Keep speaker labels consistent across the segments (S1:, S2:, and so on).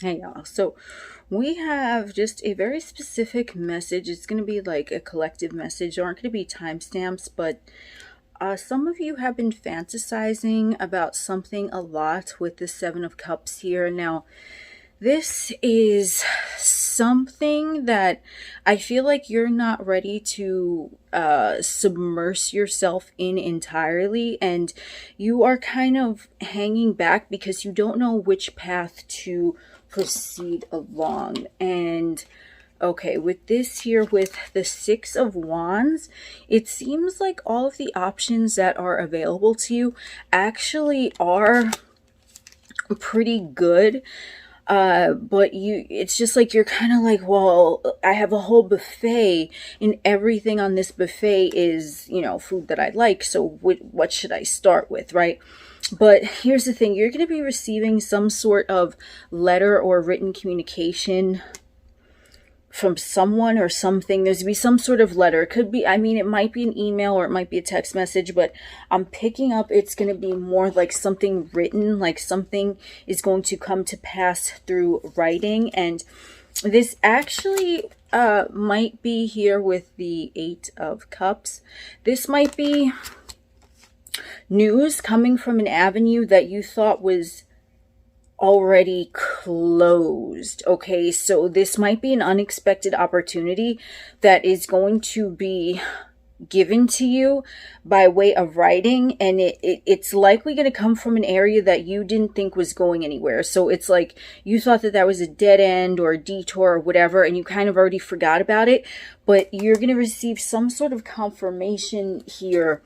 S1: Hey y'all. So we have just a very specific message. It's going to be like a collective message. There aren't going to be timestamps, but some of you have been fantasizing about something a lot with the Seven of Cups here. Now, this is something that I feel like you're not ready to submerge yourself in entirely, and you are kind of hanging back because you don't know which path to proceed along. And okay, with this here, with the Six of Wands, it seems like all of the options that are available to you actually are pretty good. But it's just like you're kind of like, well, I have a whole buffet and everything on this buffet is, food that I like. So what should I start with, right? But here's the thing, you're going to be receiving some sort of letter or written communication from someone or something. There's to be some sort of letter. It could be, it might be an email or it might be a text message, but I'm picking up it's going to be more like something written, like something is going to come to pass through writing. And this actually might be here with the Eight of Cups. This might be news coming from an avenue that you thought was already closed. Okay, so this might be an unexpected opportunity that is going to be given to you by way of writing, and it's likely going to come from an area that you didn't think was going anywhere. So it's like you thought that was a dead end or a detour or whatever, and you kind of already forgot about it, but you're going to receive some sort of confirmation here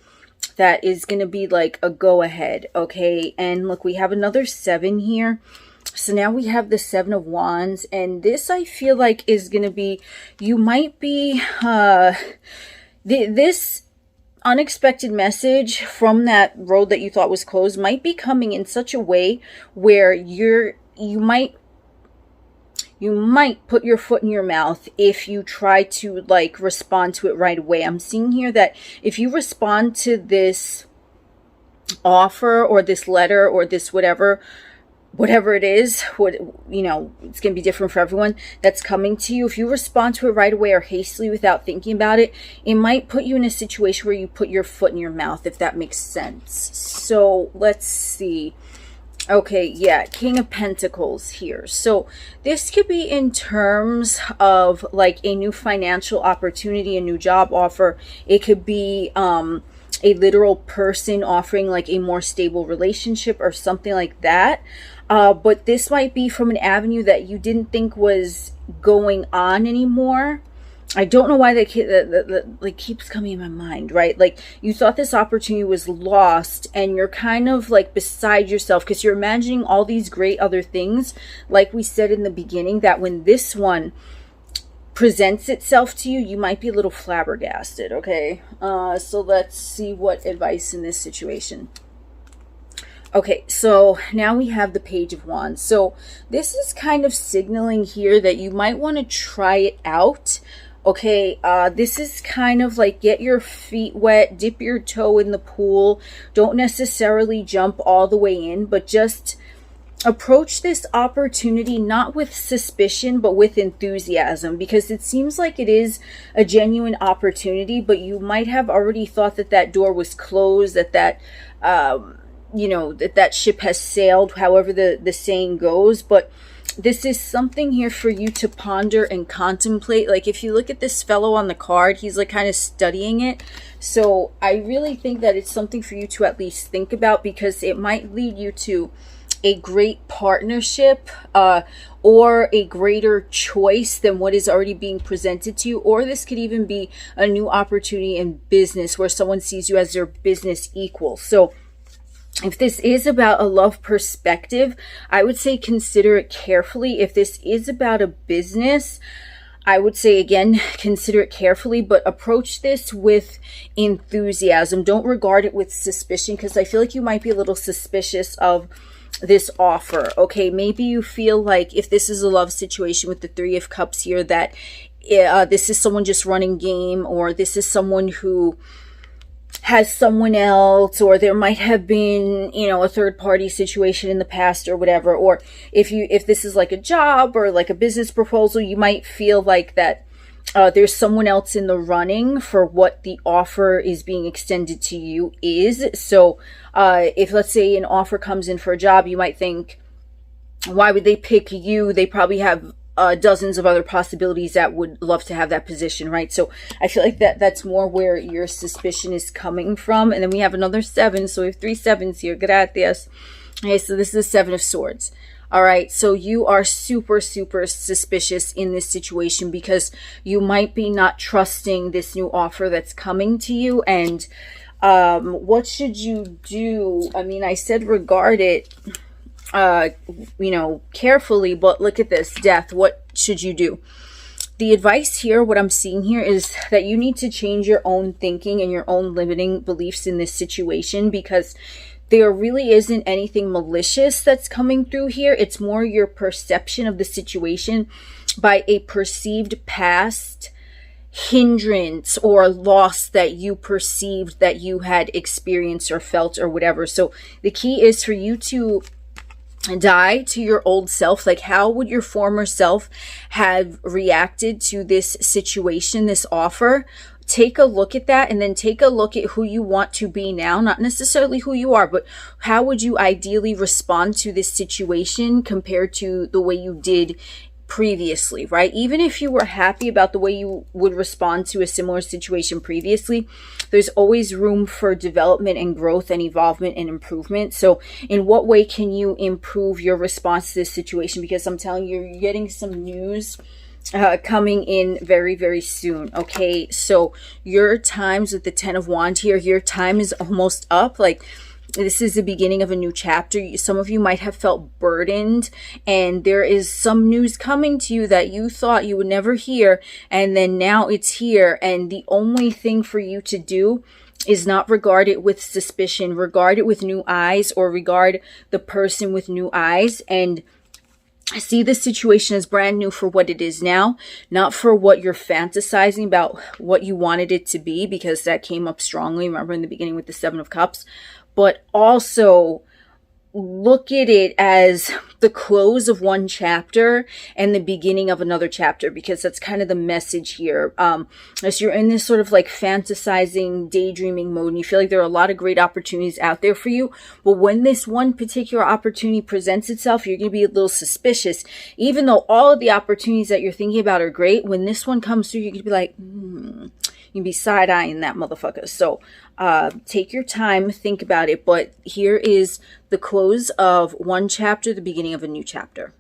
S1: that is going to be like a go ahead. Okay, and look, we have another 7 here. So now we have the Seven of Wands, and this I feel like is going to be, you might be this unexpected message from that road that you thought was closed might be coming in such a way where you might put your foot in your mouth if you try to like respond to it right away. I'm seeing here that if you respond to this offer or this letter or this whatever it is, it's going to be different for everyone that's coming to you. If you respond to it right away or hastily without thinking about it, it might put you in a situation where you put your foot in your mouth, if that makes sense. So let's see. Okay, yeah, King of Pentacles here. So this could be in terms of like a new financial opportunity, a new job offer. It could be a literal person offering like a more stable relationship or something like that. But this might be from an avenue that you didn't think was going on anymore. I don't know why that like keeps coming in my mind, right? Like you thought this opportunity was lost and you're kind of like beside yourself because you're imagining all these great other things. Like we said in the beginning, that when this one presents itself to you, you might be a little flabbergasted, okay? So let's see what advice in this situation. Okay, so now we have the Page of Wands. So this is kind of signaling here that you might want to try it out. Okay, this is kind of like get your feet wet, dip your toe in the pool. Don't necessarily jump all the way in, but just approach this opportunity not with suspicion, but with enthusiasm, because it seems like it is a genuine opportunity, but you might have already thought that door was closed, that ship has sailed, however the saying goes. But this is something here for you to ponder and contemplate. Like if you look at this fellow on the card, he's like kind of studying it. So I really think that it's something for you to at least think about, because it might lead you to a great partnership or a greater choice than what is already being presented to you. Or this could even be a new opportunity in business where someone sees you as their business equal. So if this is about a love perspective, I would say consider it carefully. If this is about a business, I would say, again, consider it carefully, but approach this with enthusiasm. Don't regard it with suspicion, because I feel like you might be a little suspicious of this offer. Okay, maybe you feel like if this is a love situation with the Three of Cups here, that this is someone just running game, or this is someone who has someone else, or there might have been, you know, a third party situation in the past or whatever. Or if this is like a job or like a business proposal, you might feel like that there's someone else in the running for what the offer is being extended to you is. So if, let's say, an offer comes in for a job, you might think, why would they pick you? They probably have dozens of other possibilities that would love to have that position, right? So I feel like that's more where your suspicion is coming from. And then we have another 7, so we have 3 sevens here. Gracias. Okay, so this is the 7 of Swords. All right, so you are super, super suspicious in this situation because you might be not trusting this new offer that's coming to you. And what should you do? I mean, I said regard it, you know, carefully, but look at this, Death. What should you do? The advice here, what I'm seeing here, is that you need to change your own thinking and your own limiting beliefs in this situation, because there really isn't anything malicious that's coming through here. It's more your perception of the situation by a perceived past hindrance or loss that you perceived that you had experienced or felt or whatever. So the key is for you to die to your old self. Like, how would your former self have reacted to this situation, this offer? Take a look at that, and then take a look at who you want to be now. Not necessarily who you are, but how would you ideally respond to this situation compared to the way you did previously, right? Even if you were happy about the way you would respond to a similar situation previously, there's always room for development and growth and evolvement and improvement. So in what way can you improve your response to this situation? Because I'm telling you, you're getting some news coming in very, very soon. Okay, so your times with the 10 of Wands here, your time is almost up. Like, this is the beginning of a new chapter. Some of you might have felt burdened, and there is some news coming to you that you thought you would never hear, and then now it's here. And the only thing for you to do is not regard it with suspicion, regard it with new eyes, or regard the person with new eyes, and see the situation as brand new for what it is now, not for what you're fantasizing about what you wanted it to be, because that came up strongly, remember, in the beginning with the 7 of Cups. But also look at it as the close of one chapter and the beginning of another chapter, because that's kind of the message here. As you're in this sort of like fantasizing, daydreaming mode, and you feel like there are a lot of great opportunities out there for you, but when this one particular opportunity presents itself, you're going to be a little suspicious. Even though all of the opportunities that you're thinking about are great, when this one comes through, you're going to be like, you can be side-eyeing that motherfucker. So take your time, think about it. But here is the close of one chapter, the beginning of a new chapter.